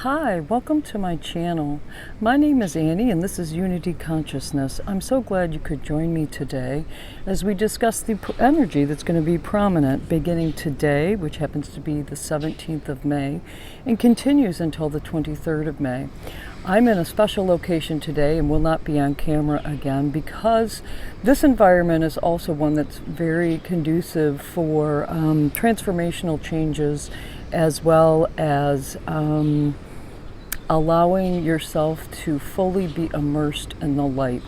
Hi, welcome to my channel. My name is Annie and this is Unity Consciousness. I'm so glad you could join me today as we discuss the energy that's going to be prominent beginning today, which happens to be the 17th of May, and continues until the 23rd of May. I'm in a special location today and will not be on camera again because this environment is also one that's very conducive for transformational changes, as well as allowing yourself to fully be immersed in the light.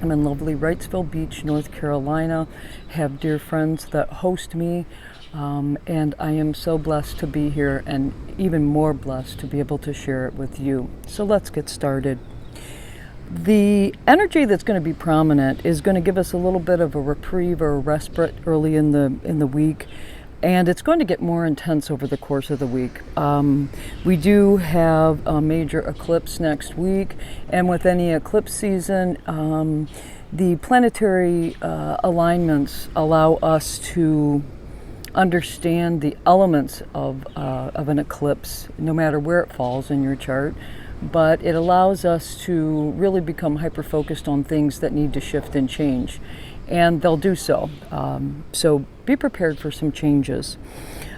I'm in lovely Wrightsville Beach, North Carolina, have dear friends that host me, and I am so blessed to be here and even more blessed to be able to share it with you. So let's get started. The energy that's going to be prominent is going to give us a little bit of a reprieve or a respite early in the week. And it's going to get more intense over the course of the week. We do have a major eclipse next week, and with any eclipse season, the planetary alignments allow us to understand the elements of an eclipse, no matter where it falls in your chart. But it allows us to really become hyper-focused on things that need to shift and change. And they'll do so. So be prepared for some changes.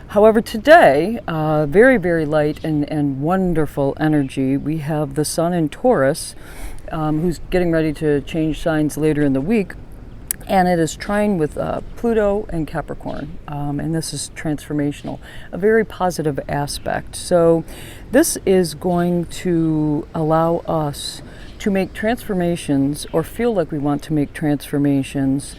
However, today, very, very light and wonderful energy. We have the Sun in Taurus, who's getting ready to change signs later in the week. And it is trine with Pluto and Capricorn, and this is transformational, a very positive aspect. So this is going to allow us to make transformations, or feel like we want to make transformations,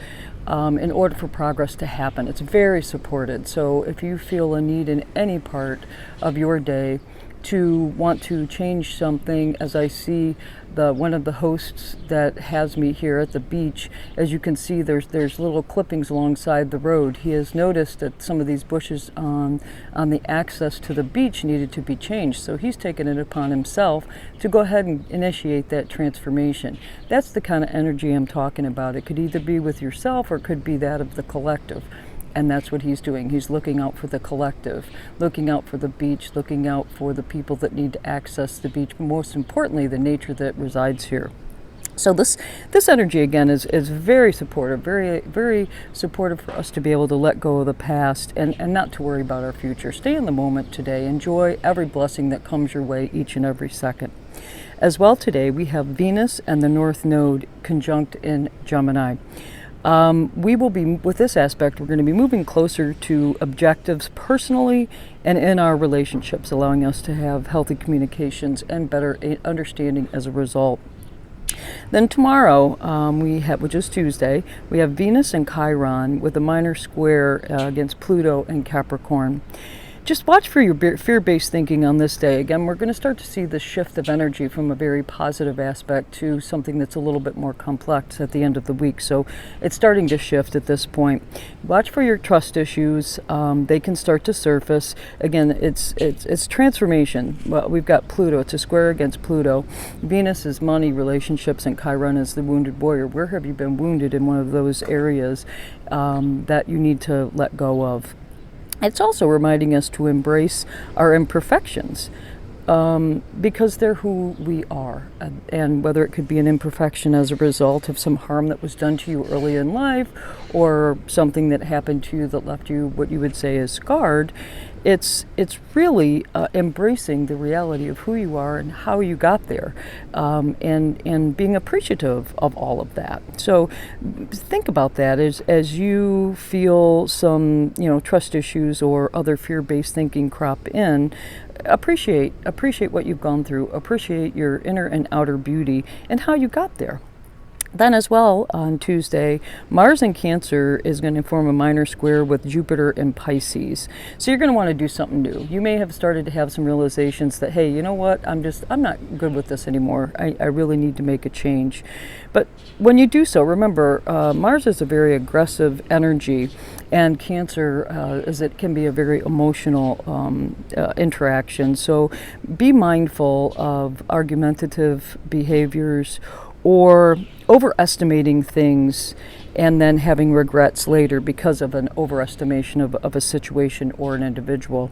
in order for progress to happen. It's very supported. So if you feel a need in any part of your day to want to change something, as I see one of the hosts that has me here at the beach, as you can see, there's little clippings alongside the road. He has noticed that some of these bushes on the access to the beach needed to be changed, so he's taken it upon himself to go ahead and initiate that transformation. That's the kind of energy I'm talking about. It could either be with yourself or it could be that of the collective. And that's what he's doing. He's looking out for the collective, looking out for the beach, looking out for the people that need to access the beach, but most importantly, the nature that resides here. So this energy, again, is very supportive, very, very supportive for us to be able to let go of the past and not to worry about our future. Stay in the moment today. Enjoy every blessing that comes your way each and every second. As well, today, we have Venus and the North Node conjunct in Gemini. We will be, with this aspect, we're going to be moving closer to objectives personally and in our relationships, allowing us to have healthy communications and better understanding as a result. Then tomorrow, which is Tuesday, we have Venus and Chiron with a minor square against Pluto and Capricorn. Just watch for your fear-based thinking on this day. Again, we're going to start to see the shift of energy from a very positive aspect to something that's a little bit more complex at the end of the week. So it's starting to shift at this point. Watch for your trust issues. They can start to surface. Again, it's transformation. Well, we've got Pluto. It's a square against Pluto. Venus is money, relationships, and Chiron is the wounded warrior. Where have you been wounded in one of those areas that you need to let go of? It's also reminding us to embrace our imperfections, because they're who we are, and whether it could be an imperfection as a result of some harm that was done to you early in life, or something that happened to you that left you what you would say is scarred. It's really embracing the reality of who you are and how you got there, and being appreciative of all of that. So think about that as you feel some trust issues or other fear-based thinking crop in. Appreciate what you've gone through. Appreciate your inner and outer beauty and how you got there. Then as well, on Tuesday, Mars in Cancer is going to form a minor square with Jupiter in Pisces. So you're going to want to do something new. You may have started to have some realizations that, hey, you know what, I'm not good with this anymore. I really need to make a change. But when you do so, remember, Mars is a very aggressive energy, and Cancer it can be a very emotional interaction. So be mindful of argumentative behaviors or overestimating things and then having regrets later because of an overestimation of a situation or an individual.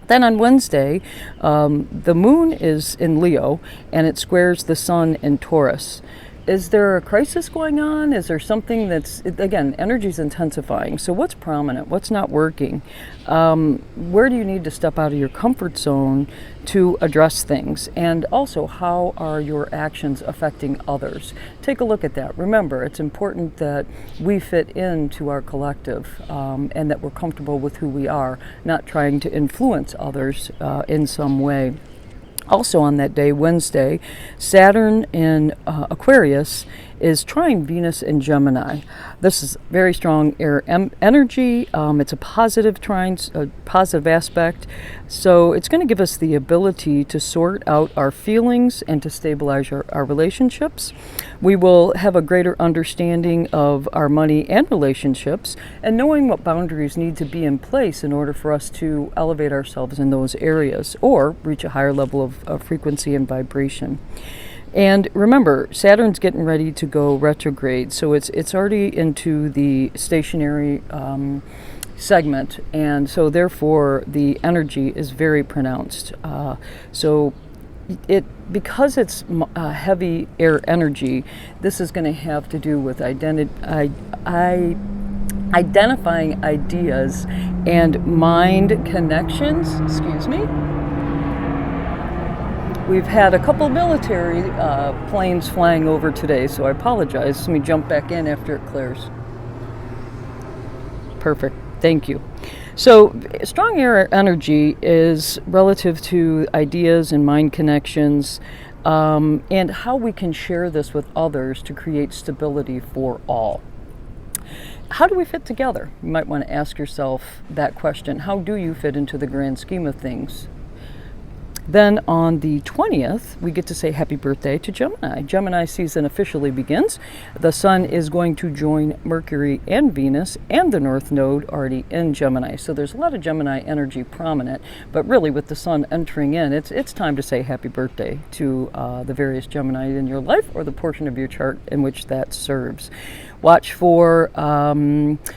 Then on Wednesday, the moon is in Leo and it squares the sun in Taurus. Is there a crisis going on? Is there something that's, again, energy is intensifying. So what's prominent? What's not working? Where do you need to step out of your comfort zone to address things? And also, how are your actions affecting others? Take a look at that. Remember, it's important that we fit into our collective and that we're comfortable with who we are, not trying to influence others in some way. Also on that day, Wednesday, Saturn in Aquarius is trine Venus in Gemini. This is very strong air energy. It's a positive trine, a positive aspect. So it's going to give us the ability to sort out our feelings and to stabilize our relationships. We will have a greater understanding of our money and relationships and knowing what boundaries need to be in place in order for us to elevate ourselves in those areas or reach a higher level of frequency and vibration. And remember, Saturn's getting ready to go retrograde, so it's already into the stationary segment, and so therefore the energy is very pronounced. So because it's heavy air energy, this is going to have to do with identifying ideas and mind connections. Excuse me. We've had a couple military planes flying over today, so I apologize. Let me jump back in after it clears. Perfect. Thank you. So, strong air energy is relative to ideas and mind connections and how we can share this with others to create stability for all. How do we fit together? You might want to ask yourself that question. How do you fit into the grand scheme of things? Then on the 20th, we get to say happy birthday to Gemini. Gemini season officially begins. The sun is going to join Mercury and Venus and the North Node already in Gemini. So there's a lot of Gemini energy prominent, but really with the sun entering in, it's time to say happy birthday to the various Gemini in your life or the portion of your chart in which that serves. Watch for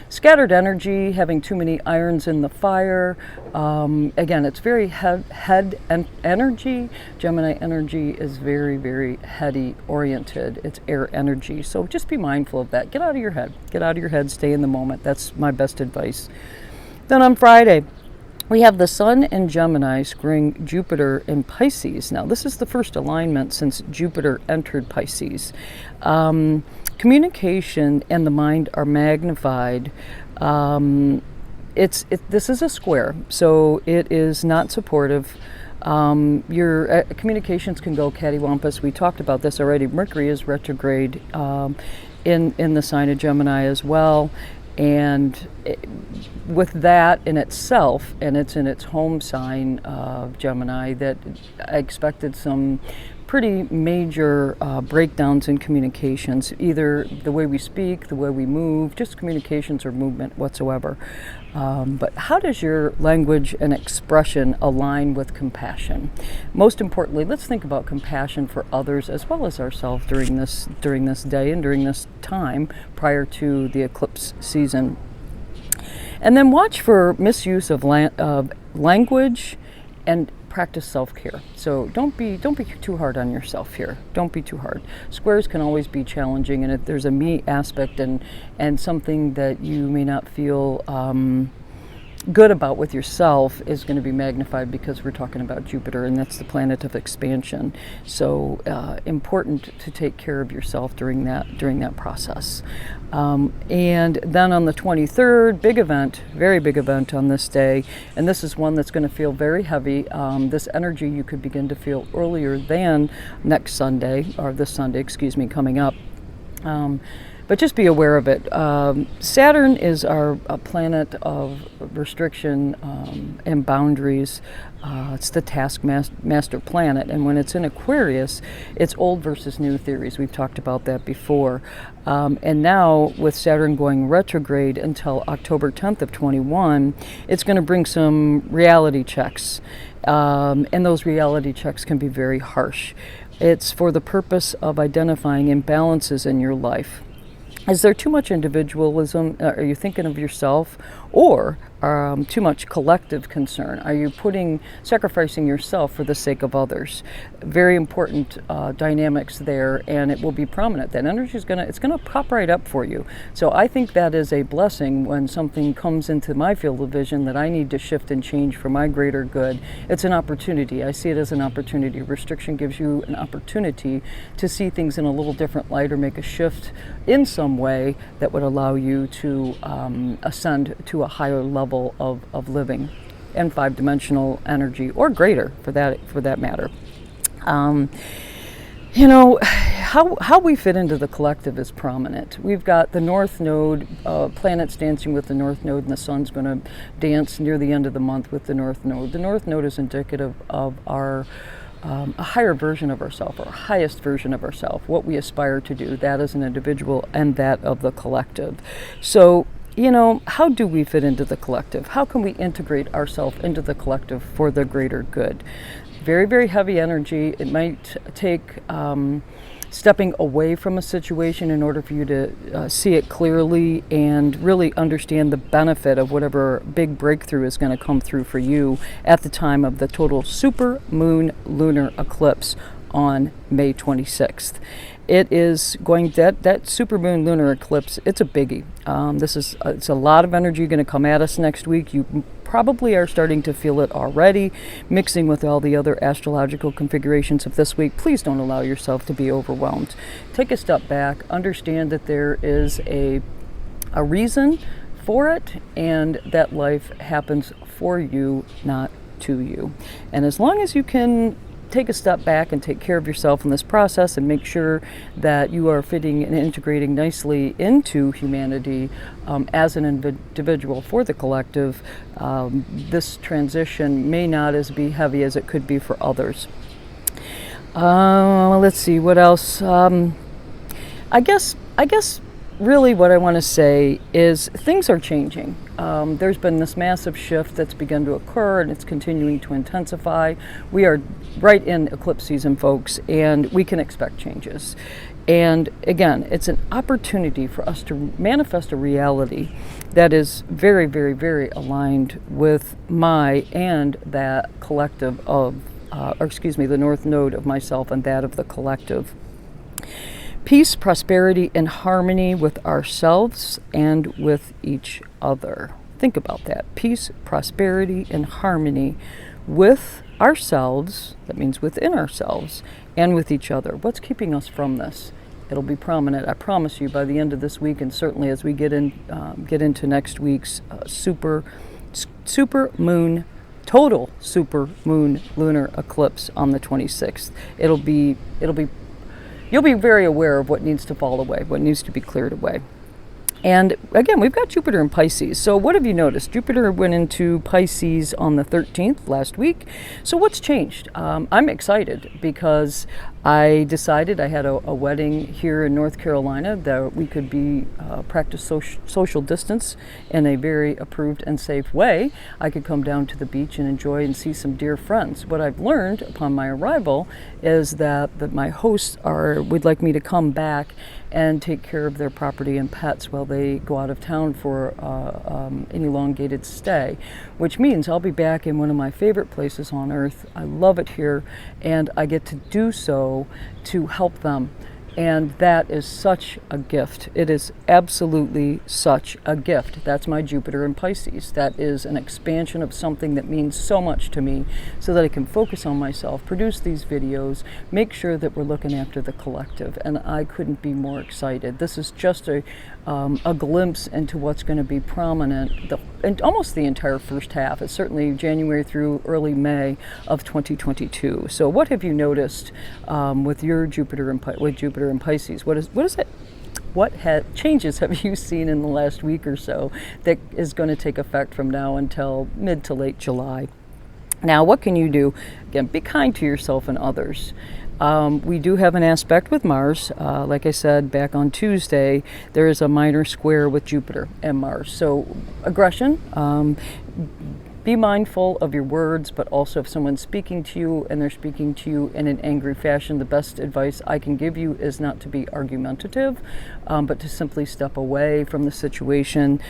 scattered energy, having too many irons in the fire. Again, it's very head energy. Gemini energy is very, very heady oriented. It's air energy. So just be mindful of that. Get out of your head. Get out of your head. Stay in the moment. That's my best advice. Then on Friday, we have the Sun in Gemini squaring Jupiter in Pisces. Now, this is the first alignment since Jupiter entered Pisces. Communication and the mind are magnified. This is a square, so it is not supportive. Your communications can go cattywampus. We talked about this already. Mercury is retrograde in the sign of Gemini as well. And with that in itself, and it's in its home sign of Gemini, that I expected some pretty major breakdowns in communications, either the way we speak, the way we move, just communications or movement whatsoever. But how does your language and expression align with compassion? Most importantly, let's think about compassion for others as well as ourselves during this day and during this time prior to the eclipse season. And then watch for misuse of language and practice self-care. So don't be too hard on yourself here. Don't be too hard. Squares can always be challenging, and if there's a me aspect and something that you may not feel good about with yourself is going to be magnified because we're talking about Jupiter, and that's the planet of expansion. So important to take care of yourself during that process. And then on the 23rd, big event, very big event on this day, and this is one that's going to feel very heavy. This energy you could begin to feel earlier than next Sunday, or this Sunday, excuse me, coming up. But just be aware of it. Saturn is our planet of restriction and boundaries. It's the taskmaster planet. And when it's in Aquarius, it's old versus new theories. We've talked about that before. And now with Saturn going retrograde until October 10th of 21, it's going to bring some reality checks. And those reality checks can be very harsh. It's for the purpose of identifying imbalances in your life. Is there too much individualism? Are you thinking of yourself? Or too much collective concern? Are you sacrificing yourself for the sake of others? Very important dynamics there, and it will be prominent. That energy is gonna pop right up for you. So I think that is a blessing when something comes into my field of vision that I need to shift and change for my greater good. It's an opportunity. I see it as an opportunity. Restriction gives you an opportunity to see things in a little different light or make a shift in some way that would allow you to ascend to a higher level of living and five-dimensional energy, or greater for that matter. How we fit into the collective is prominent. We've got the North Node, planets dancing with the North Node, and the Sun's going to dance near the end of the month with the North Node. The North Node is indicative of our a higher version of ourselves, our highest version of ourselves, what we aspire to do, that as an individual and that of the collective. So, how do we fit into the collective? How can we integrate ourselves into the collective for the greater good? Very, very heavy energy. It might take stepping away from a situation in order for you to see it clearly and really understand the benefit of whatever big breakthrough is going to come through for you at the time of the total Super Moon Lunar Eclipse on May 26th. It is going, that Super Moon Lunar Eclipse, it's a biggie. It's a lot of energy going to come at us next week. You probably are starting to feel it already, mixing with all the other astrological configurations of this week. Please don't allow yourself to be overwhelmed. Take a step back, understand that there is a reason for it, and that life happens for you, not to you. And as long as you can take a step back and take care of yourself in this process and make sure that you are fitting and integrating nicely into humanity as an individual for the collective, this transition may not be heavy as it could be for others. Let's see, what else? I guess really what I want to say is things are changing. There's been this massive shift that's begun to occur, and it's continuing to intensify. We are right in eclipse season, folks, and we can expect changes. And again, it's an opportunity for us to manifest a reality that is very, very, very aligned with my and that collective of, the North Node of myself and that of the collective. Peace, prosperity, and harmony with ourselves and with each other. Think about that. Peace, prosperity, and harmony with ourselves, that means within ourselves, and with each other. What's keeping us from this? It'll be prominent, I promise you, by the end of this week, and certainly as we get into next week's total Super Moon Lunar Eclipse on the 26th. You'll be very aware of what needs to fall away, what needs to be cleared away. And again, we've got Jupiter in Pisces. So what have you noticed? Jupiter went into Pisces on the 13th last week. So what's changed? I'm excited because I decided I had a wedding here in North Carolina that we could practice social distance in a very approved and safe way. I could come down to the beach and enjoy and see some dear friends. What I've learned upon my arrival is that my hosts would like me to come back and take care of their property and pets while they go out of town for an elongated stay, which means I'll be back in one of my favorite places on earth. I love it here, and I get to do so to help them. And that is such a gift. It is absolutely such a gift. That's my Jupiter in Pisces. That is an expansion of something that means so much to me so that I can focus on myself, produce these videos, make sure that we're looking after the collective. And I couldn't be more excited. This is just a glimpse into what's going to be prominent in almost the entire first half. It's certainly January through early May of 2022. So what have you noticed with your Jupiter in Pisces? What changes have you seen in the last week or so that is going to take effect from now until mid to late July? Now, what can you do? Again, be kind to yourself and others. We do have an aspect with Mars. Like I said, back on Tuesday, there is a minor square with Jupiter and Mars. So aggression, be mindful of your words, but also if someone's speaking to you and they're speaking to you in an angry fashion, the best advice I can give you is not to be argumentative, but to simply step away from the situation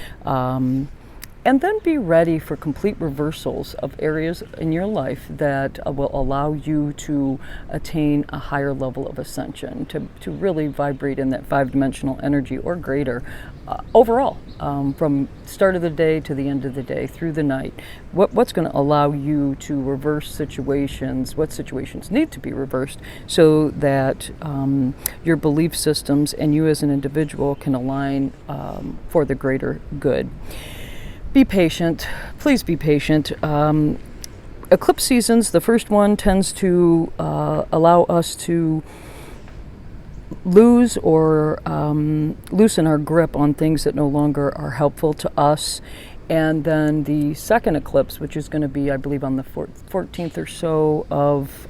And then be ready for complete reversals of areas in your life that will allow you to attain a higher level of ascension, to really vibrate in that 5-dimensional energy or greater overall, from start of the day to the end of the day, through the night. What's going to allow you to reverse situations, what situations need to be reversed so that your belief systems and you as an individual can align for the greater good. Be patient. Please be patient. Eclipse seasons, the first one tends to allow us to lose or loosen our grip on things that no longer are helpful to us. And then the second eclipse, which is going to be, I believe, on the 14th or so of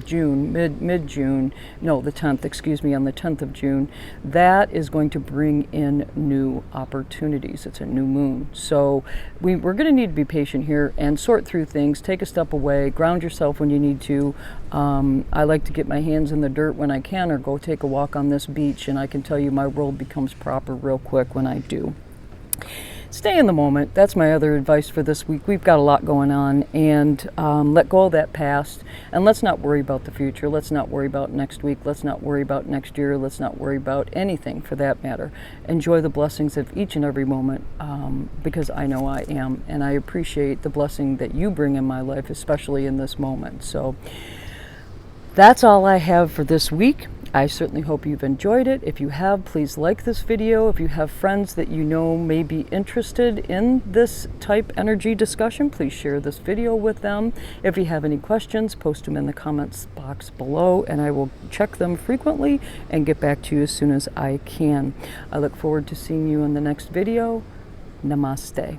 June, mid-June, no, the 10th, excuse me, on the 10th of June, that is going to bring in new opportunities. It's a new moon. So we're going to need to be patient here and sort through things, take a step away, ground yourself when you need to. I like to get my hands in the dirt when I can, or go take a walk on this beach, and I can tell you my world becomes proper real quick when I do. Stay in the moment. That's my other advice for this week. We've got a lot going on, and let go of that past, and let's not worry about the future. Let's not worry about next week. Let's not worry about next year. Let's not worry about anything for that matter. Enjoy the blessings of each and every moment, because I know I am, and I appreciate the blessing that you bring in my life, especially in this moment. So that's all I have for this week. I certainly hope you've enjoyed it. If you have, please like this video. If you have friends that you know may be interested in this type energy discussion, please share this video with them. If you have any questions, post them in the comments box below, and I will check them frequently and get back to you as soon as I can. I look forward to seeing you in the next video. Namaste.